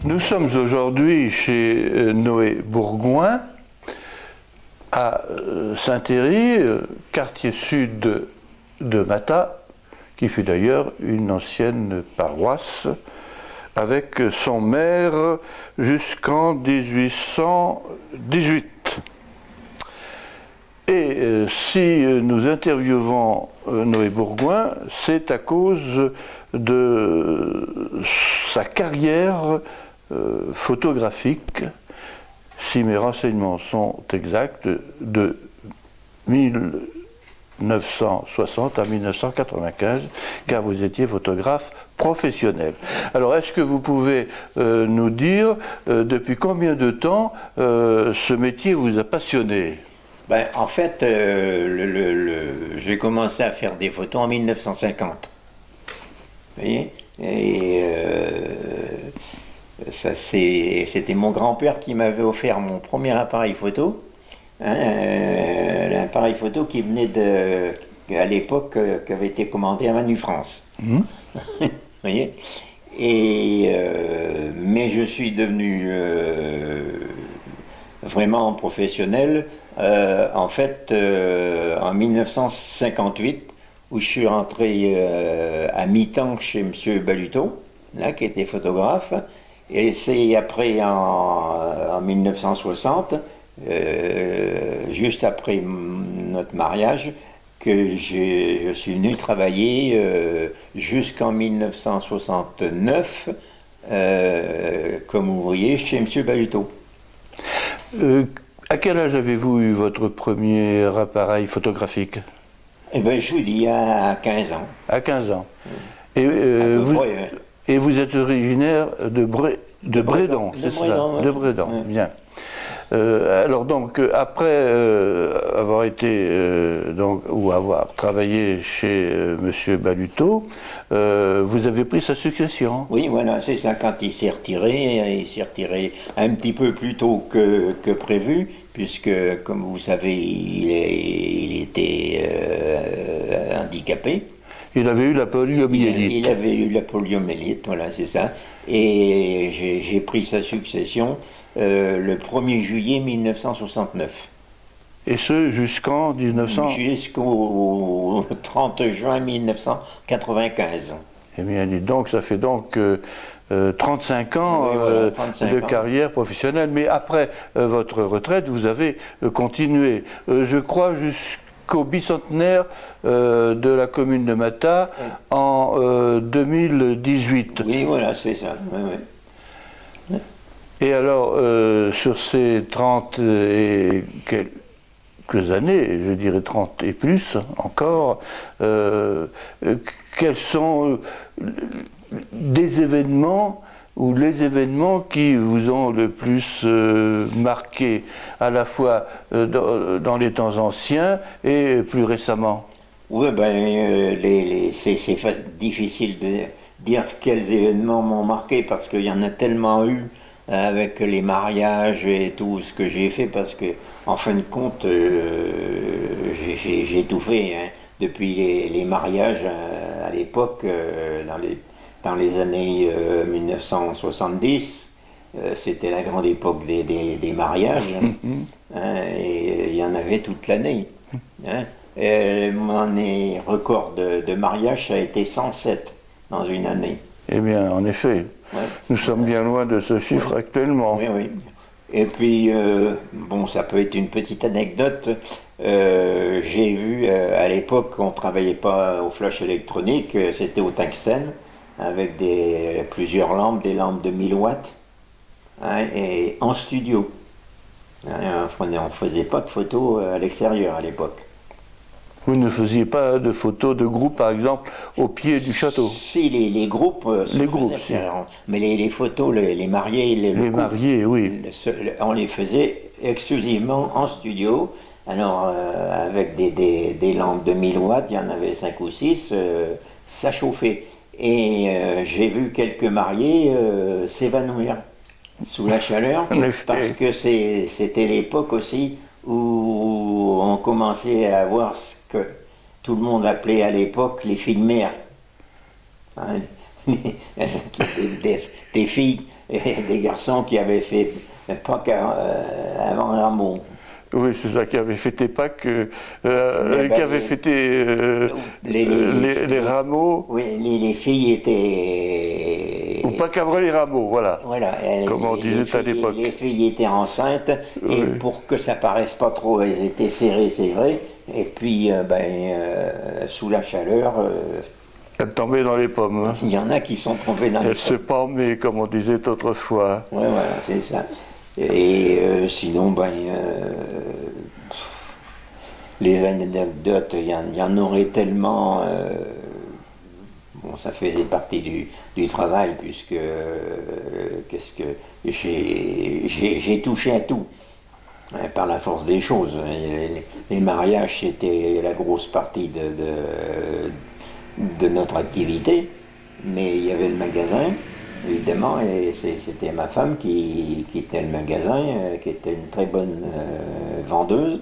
Nous sommes aujourd'hui chez Noé Bourgoin, à Saint-Héry, quartier sud de Matha, qui fut d'ailleurs une ancienne paroisse, avec son maire jusqu'en 1818. Et si nous interviewons Noé Bourgoin, c'est à cause de sa carrière photographique, si mes renseignements sont exacts, de 1960 à 1995, car vous étiez photographe professionnel. Alors, est-ce que vous pouvez nous dire depuis combien de temps ce métier vous a passionné? Ben, en fait, j'ai commencé à faire des photos en 1950. Vous voyez? Et c'était mon grand-père qui m'avait offert mon premier appareil photo. L'appareil photo qui venait à l'époque, qui avait été commandé à Manu France. Vous voyez? Mais je suis devenu vraiment professionnel en fait en 1958, où je suis rentré à mi-temps chez M. Baluto, là, qui était photographe, et c'est après en 1960, juste après notre mariage, que je suis venu travailler jusqu'en 1969 comme ouvrier chez M. Baluto. À quel âge avez-vous eu votre premier appareil photographique? Eh bien, je vous dis, à 15 ans. À 15 ans. Et vous êtes originaire de Bredon, c'est ça? De Bredon, oui. Bien. Alors donc, après avoir été, ou avoir travaillé chez M. Baluto, vous avez pris sa succession. Oui, voilà, c'est ça. Quand il s'est retiré un petit peu plus tôt que prévu, puisque, comme vous savez, il était handicapé. Il avait eu la poliomyélite. Il avait eu la poliomyélite, voilà, c'est ça. Et j'ai pris sa succession le 1er juillet 1969. Et ce, jusqu'en 1900... Jusqu'au 30 juin 1995. Eh bien, donc, ça fait donc 35 ans, oui, voilà, 35 de carrière professionnelle. Mais après votre retraite, vous avez continué, je crois, jusqu'au bicentenaire de la commune de Matha, oui, en 2018. Oui, voilà, c'est ça. Oui, oui. Et alors, sur ces 30 et quelques années, je dirais 30 et plus encore, quels sont des événements ou les événements qui vous ont le plus marqué, à la fois dans les temps anciens et plus récemment? Oui, ben, c'est difficile de dire quels événements m'ont marqué, parce qu'il y en a tellement eu avec les mariages et tout ce que j'ai fait, parce que en fin de compte j'ai tout fait, hein, depuis les mariages à l'époque, dans les années 1970, c'était la grande époque des mariages, hein, et il y en avait toute l'année, hein. Mon record de mariage, ça a été 107 dans une année. Eh bien, en effet, ouais, nous sommes bien loin de ce chiffre, oui, actuellement. Oui, oui. Et puis, bon, ça peut être une petite anecdote. J'ai vu, à l'époque, on ne travaillait pas au flash électronique, c'était au tungstène, avec plusieurs lampes, des lampes de 1000 watts, hein, et en studio. Hein, on ne faisait pas de photos à l'extérieur à l'époque. Vous ne faisiez pas de photos de groupe, par exemple, au pied du château? Si, les groupes, les groupes, si. Mais les photos, les mariés, les mariés, oui. On les faisait exclusivement en studio. Alors, avec des lampes de 1000 watts, il y en avait 5 ou 6, ça chauffait. Et j'ai vu quelques mariés s'évanouir sous la chaleur, parce que c'était l'époque aussi où on commençait à voir ce que tout le monde appelait à l'époque les filles mères. Hein, des filles et des garçons qui avaient fait Pâques avant Rameau. Oui, c'est ça, qui avait fêté Pâques, qui avait fêté les rameaux. Oui, les filles étaient... Ou Pâques avant les rameaux, voilà. Voilà, comme on disait à l'époque. Les filles étaient enceintes, et pour que ça paraisse pas trop, elles étaient serrées, c'est vrai. Et puis, sous la chaleur... elles tombaient dans les pommes. Hein. Il y en a qui sont tombés dans les pommes. Elles se pommaient, comme on disait autrefois. Oui, voilà, c'est ça. Et sinon, les anecdotes, il y en aurait tellement. Bon, ça faisait partie du travail, puisque qu'est-ce que j'ai touché à tout, hein, par la force des choses. Les mariages, c'était la grosse partie de notre activité, mais il y avait le magasin. Évidemment, et c'était ma femme qui était le magasin, qui était une très bonne vendeuse.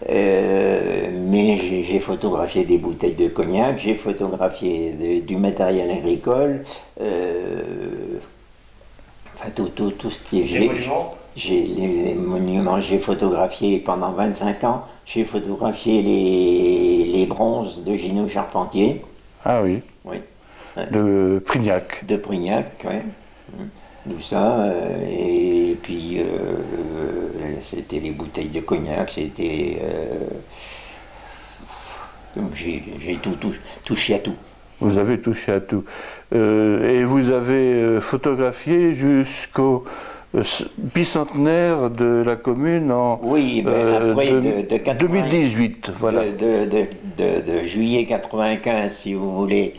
Mais j'ai photographié des bouteilles de cognac, j'ai photographié du matériel agricole, enfin tout ce qui est... Les monuments, j'ai photographié pendant 25 ans, j'ai photographié les bronzes de Gino Charpentier. Ah oui. Oui. De Prignac. De Prignac, oui. Tout ça, et puis c'était les bouteilles de cognac, c'était... j'ai touché à tout. Vous avez touché à tout. Et vous avez photographié jusqu'au bicentenaire de la commune en après de 2018, voilà. De juillet 95, si vous voulez,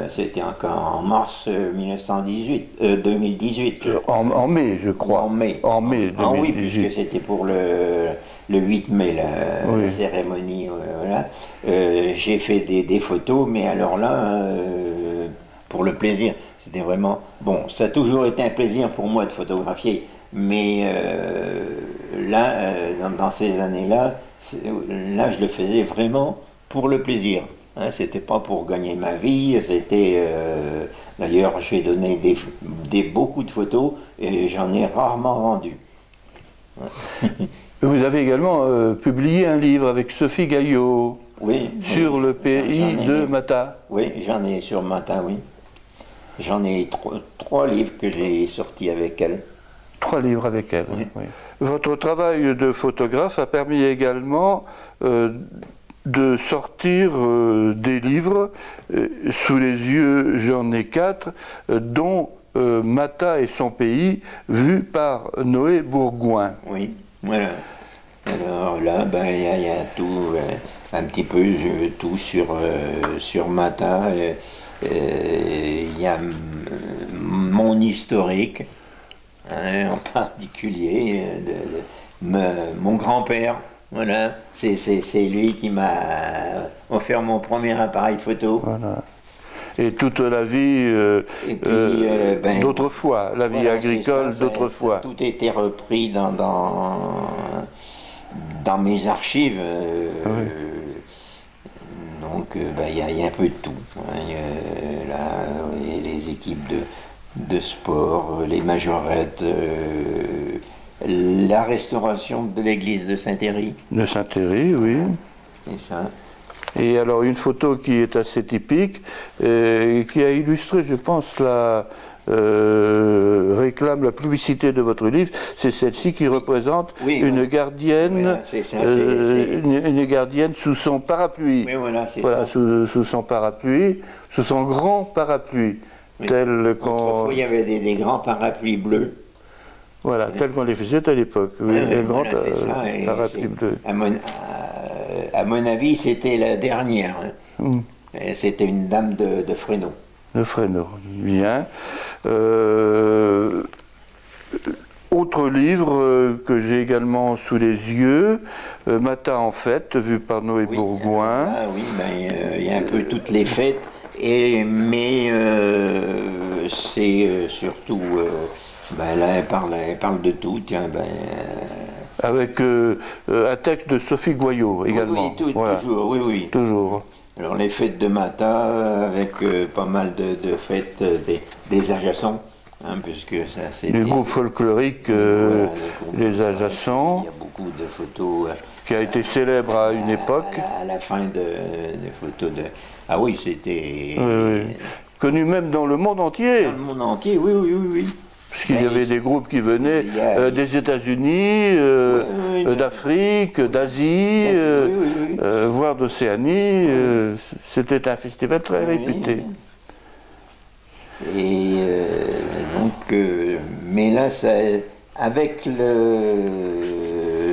c'était encore en mars 2018. En mai, je crois. En mai. En mai 2018. Oui, puisque c'était pour le 8 mai, la cérémonie. Voilà. J'ai fait des photos, mais alors là, pour le plaisir, c'était vraiment... Bon, ça a toujours été un plaisir pour moi de photographier, mais là, dans ces années-là, là, je le faisais vraiment pour le plaisir. Hein, c'était pas pour gagner ma vie, c'était... D'ailleurs, j'ai donné beaucoup de photos et j'en ai rarement vendu. Vous avez également publié un livre avec Sophie Gaillot sur le pays de Mata. Oui, j'en ai sur Mata, oui. J'en ai trois livres que j'ai sortis avec elle. 3 livres avec elle, oui. Oui. Votre travail de photographe a permis également de sortir des livres. Sous les yeux, j'en ai 4, dont Mata et son pays, vu par Noé Bourgoin. Oui, voilà. Alors là, il y a tout, un petit peu tout sur Mata. Il y a mon historique, hein, en particulier mon grand-père. Voilà, c'est lui qui m'a offert mon premier appareil photo. Voilà. Et toute la vie d'autrefois, la vie agricole d'autrefois. Tout a été repris dans mes archives. Donc il y a un peu de tout. Hein. Les équipes de sport, les majorettes, la restauration de l'église de Saint-Héry. De Saint-Héry, oui. C'est ça. Et alors une photo qui est assez typique, qui a illustré, je pense, la publicité de votre livre, c'est celle-ci qui représente une gardienne, une gardienne sous son parapluie. Oui, voilà, c'est ça. Sous son parapluie, sous son grand parapluie, tel qu'on... Autrefois, il y avait des grands parapluies bleus. Voilà, tel qu'on les faisait à l'époque. Oui, les grands parapluies bleus. À mon avis, c'était la dernière. Hein. C'était une dame de Fresno. De Fresno, bien. Autre livre que j'ai également sous les yeux, Mata en fête, vu par Noé Bourgoin. Il y a un peu toutes les fêtes, mais c'est surtout... là, elle parle de tout, tiens, avec un texte de Sophie Goyot également. Oui, toujours, oui. Toujours. Alors les fêtes de Mata, avec pas mal de fêtes des adjacents, hein, puisque ça c'est les groupes folkloriques, voilà, les adjacents. Il y a beaucoup de photos. Qui a été célèbre à une époque. À la fin des photos de... Ah oui, c'était... Oui. Connu même dans le monde entier. Dans le monde entier, oui, oui, oui, oui. Puisqu'il y avait des groupes qui venaient des États-Unis, d'Afrique, d'Asie, voire d'Océanie. C'était un festival très réputé. Et donc, mais là, ça, avec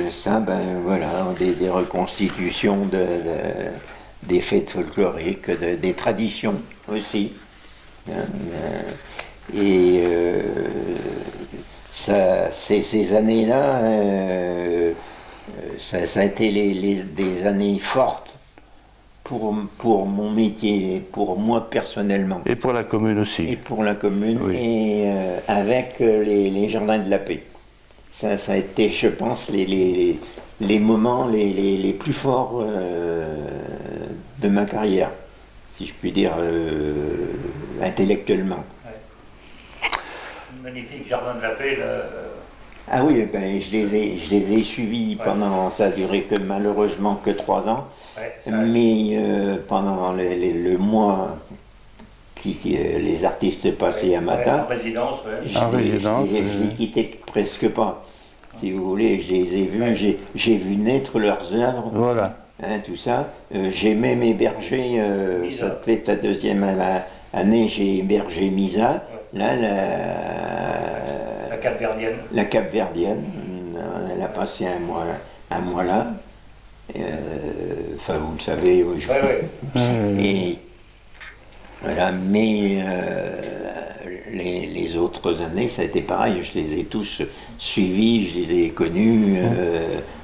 ça, ben voilà, des reconstitutions des fêtes folkloriques, des traditions aussi. Et ces années-là, ça a été des années fortes pour mon métier, pour moi personnellement. Et pour la commune aussi. Et pour la commune, oui. Et avec les Jardins de la Paix. Ça a été, je pense, les moments les plus forts de ma carrière, si je puis dire, intellectuellement. Magnifique Jardin de la Paix. Ah oui, ben, je les ai suivis pendant, ça a duré malheureusement que 3 ans, mais pendant le mois les artistes passaient à Mata, en résidence, je les quittais presque pas. Si vous voulez, je les ai vus, j'ai vu naître leurs œuvres, voilà. Hein, tout ça. J'ai même hébergé, ça fait ta 2e année, j'ai hébergé Misa, là, la Capverdienne. La Capverdienne, elle a passé un mois là. Enfin, vous le savez, oui. Et voilà, mais les autres années, ça a été pareil. Je les ai tous suivis, je les ai connus.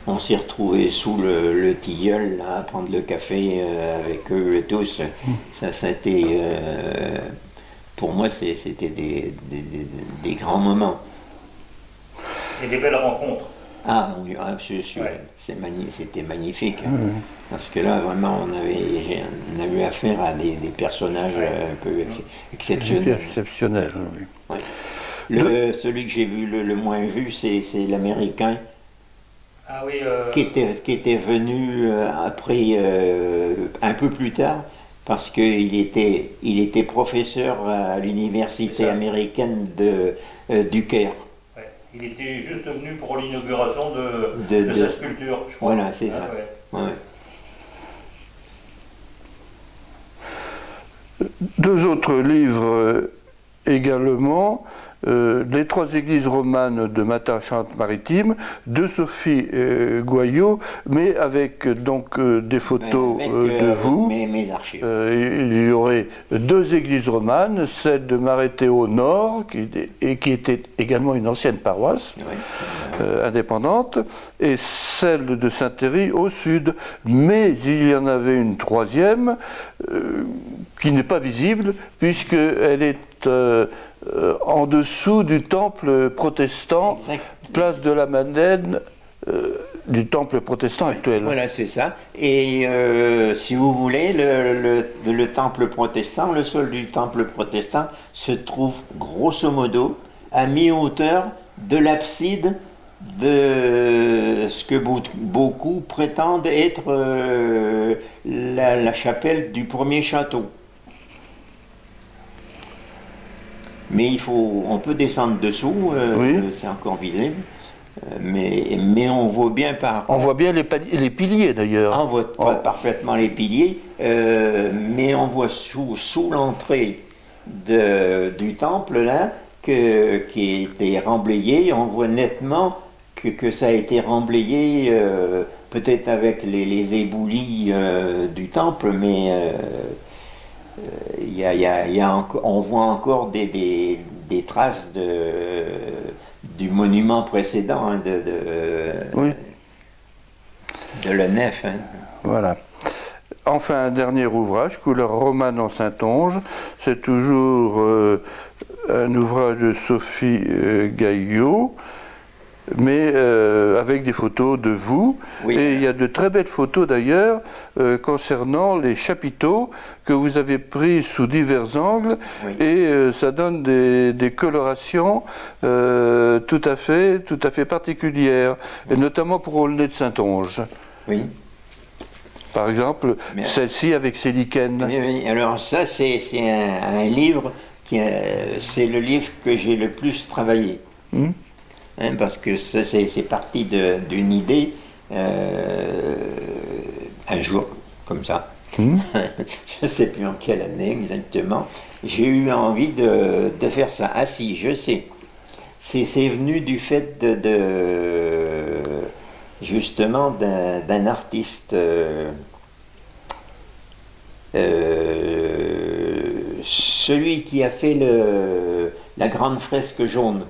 On s'est retrouvés sous le tilleul là, à prendre le café avec eux et tous. Ça a été, pour moi, c'était des grands moments. Et des belles rencontres. Ah, c'était magnifique. Parce que là, vraiment, on a eu affaire à des personnages un peu exceptionnels. Exceptionnels, oui. Celui que j'ai vu le moins vu, c'est l'Américain. Ah oui, qui était venu après, un peu plus tard, parce qu'il était professeur à l'université américaine du Caire. Il était juste venu pour l'inauguration de sa sculpture, je crois. Voilà, c'est ça. Ouais. 2 autres livres également. Les 3 églises romanes de Mata-Charente-Maritime, de Sophie Goyot, mais avec donc des photos de vous. Mes archives. Il y aurait 2 églises romanes, celle de Maréthéo Nord, qui était également une ancienne paroisse indépendante, et celle de Saint-Thierry au sud. Mais il y en avait une 3e qui n'est pas visible, puisqu'elle est en dessous du temple protestant, place de la Madeleine, du temple protestant actuel. Voilà, c'est ça. Et si vous voulez, le temple protestant, le sol du temple protestant se trouve grosso modo à mi-hauteur de l'abside de ce que beaucoup prétendent être la chapelle du premier château. Mais on peut descendre dessous, c'est encore visible, mais on voit bien par... On voit bien les piliers d'ailleurs. On voit parfaitement les piliers, mais on voit sous l'entrée du temple là, qui a été remblayé, on voit nettement que ça a été remblayé, peut-être avec les éboulis du temple, mais... on voit encore des traces du monument précédent, hein, de la nef. Hein. Voilà. Enfin, un dernier ouvrage, Couleur romane en Saintonge. C'est toujours un ouvrage de Sophie Gaillot. mais avec des photos de vous. Oui. Et il y a de très belles photos d'ailleurs concernant les chapiteaux que vous avez pris sous divers angles. Oui. Et ça donne des colorations tout à fait particulières, et notamment pour Aulnay de Saintonge. Oui. Par exemple, celle-ci avec ses lichens. Oui, alors ça c'est un livre, c'est le livre que j'ai le plus travaillé. Hein, parce que c'est parti d'une idée un jour, comme ça. Je ne sais plus en quelle année exactement. J'ai eu envie de faire ça. Ah si, je sais. C'est venu du fait justement d'un artiste, celui qui a fait la grande fresque jaune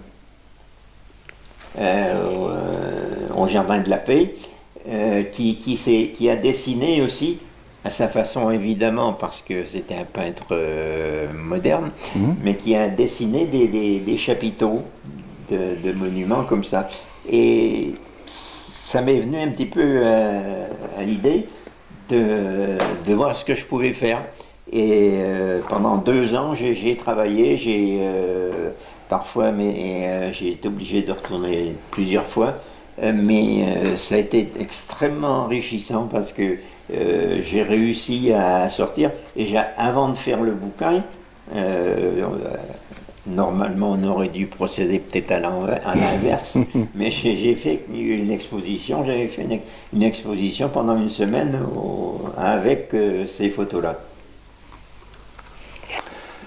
au Jardin de la Paix, qui a dessiné aussi, à sa façon évidemment, parce que c'était un peintre moderne, mais qui a dessiné des chapiteaux de monuments comme ça. Et ça m'est venu un petit peu à l'idée de voir ce que je pouvais faire. Et pendant 2 ans, j'ai travaillé, parfois, mais j'ai été obligé de retourner plusieurs fois, mais ça a été extrêmement enrichissant parce que j'ai réussi à sortir, et avant de faire le bouquin, normalement on aurait dû procéder peut-être à l'inverse, mais j'ai fait une exposition, j'avais fait une exposition pendant 1 semaine avec ces photos-là.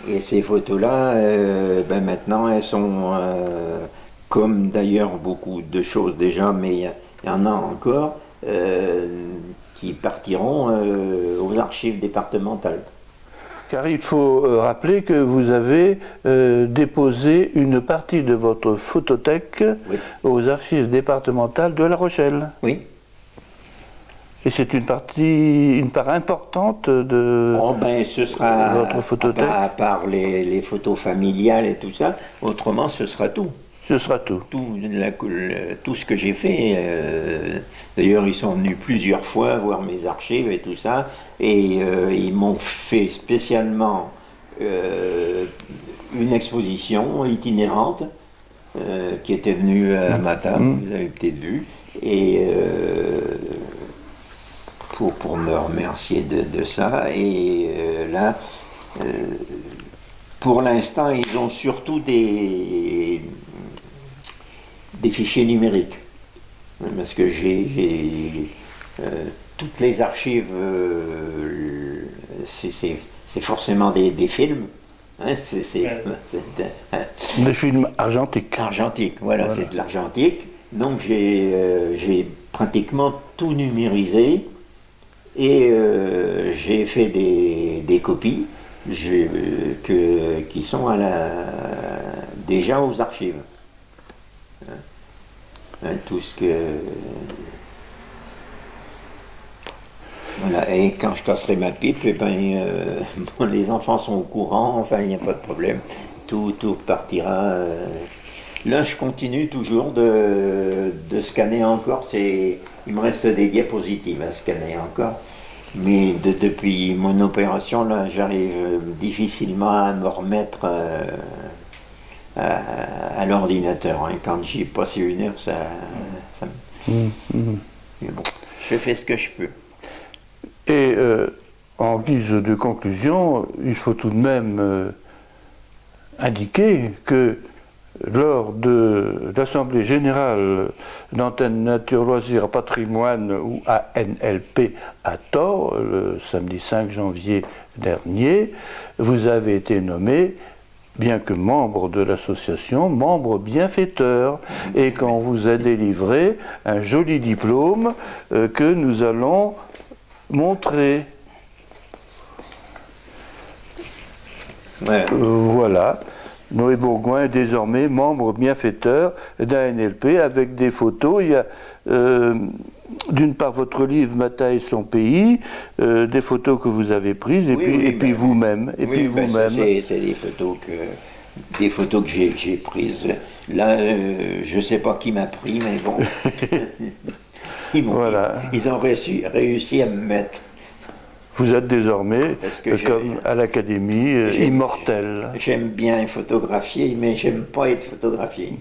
Et ces photos-là, maintenant, elles sont, comme d'ailleurs beaucoup de choses déjà, mais il y en a encore, qui partiront aux archives départementales. Car il faut rappeler que vous avez déposé une partie de votre photothèque aux archives départementales de La Rochelle. Oui. Et c'est une part importante de ce sera, votre photothèque. À part les photos familiales et tout ça, autrement ce sera tout. Ce sera tout. Tout ce que j'ai fait. D'ailleurs, ils sont venus plusieurs fois voir mes archives et tout ça, et ils m'ont fait spécialement une exposition itinérante qui était venue à Matin, vous avez peut-être vu, et pour me remercier de ça. Et là, pour l'instant, ils ont surtout des fichiers numériques, parce que j'ai toutes les archives, c'est forcément des films, hein, des films argentiques. Argentique, voilà. C'est de l'argentique, donc j'ai pratiquement tout numérisé, et j'ai fait des copies qui sont déjà aux archives. Tout ce que... Voilà. Et quand je casserai ma pipe, les enfants sont au courant, enfin il n'y a pas de problème, tout partira. Là je continue toujours de scanner encore, il me reste des diapositives à scanner encore, mais depuis mon opération, là j'arrive difficilement à me remettre à l'ordinateur, hein. Quand j'y ai passé 1 heure, ça mais bon, je fais ce que je peux. Et en guise de conclusion, il faut tout de même indiquer que lors de l'Assemblée générale d'Antenne Nature Loisirs Patrimoine, ou ANLP à Thor, le samedi 5 janvier dernier, vous avez été nommé, bien que membre de l'association, membre bienfaiteur, et qu'on vous a délivré un joli diplôme que nous allons montrer. Voilà. Noé Bourgoin est désormais membre bienfaiteur d'ANLP, avec des photos. Il y a d'une part votre livre « Ma taille, son pays », des photos que vous avez prises, et puis vous-même. C'est des photos des photos que j'ai prises. Là, je ne sais pas qui m'a pris, mais bon. Ils ont réussi à me mettre. Vous êtes désormais, comme à l'Académie, immortel. J'aime bien photographier, mais j'aime pas être photographié.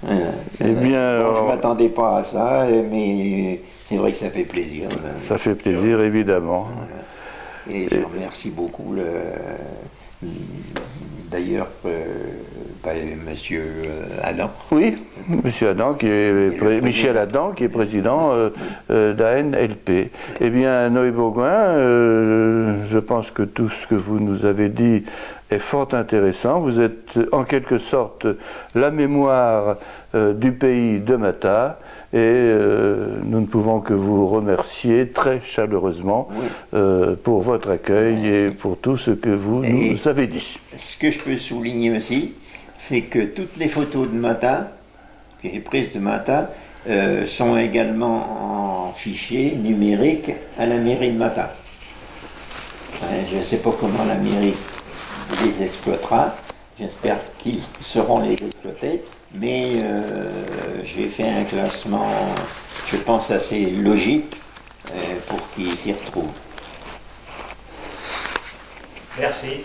Eh bien, bon, je ne m'attendais pas à ça, mais c'est vrai que ça fait plaisir. Ça fait plaisir, évidemment. Et je remercie beaucoup, d'ailleurs, Monsieur Adam. Oui, Monsieur Adam, Michel Adam, qui est président d'ANLP. Eh bien, Noé Bourgoin, je pense que tout ce que vous nous avez dit est fort intéressant. Vous êtes en quelque sorte la mémoire du pays de Mata, et nous ne pouvons que vous remercier très chaleureusement pour votre accueil et pour tout ce que vous nous avez dit. Ce que je peux souligner aussi, c'est que toutes les photos de Mata, que j'ai prises de Mata, sont également en fichier numérique à la mairie de Mata. Je ne sais pas comment la mairie les exploitera, j'espère qu'ils sauront les exploiter, mais j'ai fait un classement, je pense, assez logique pour qu'ils s'y retrouvent. Merci.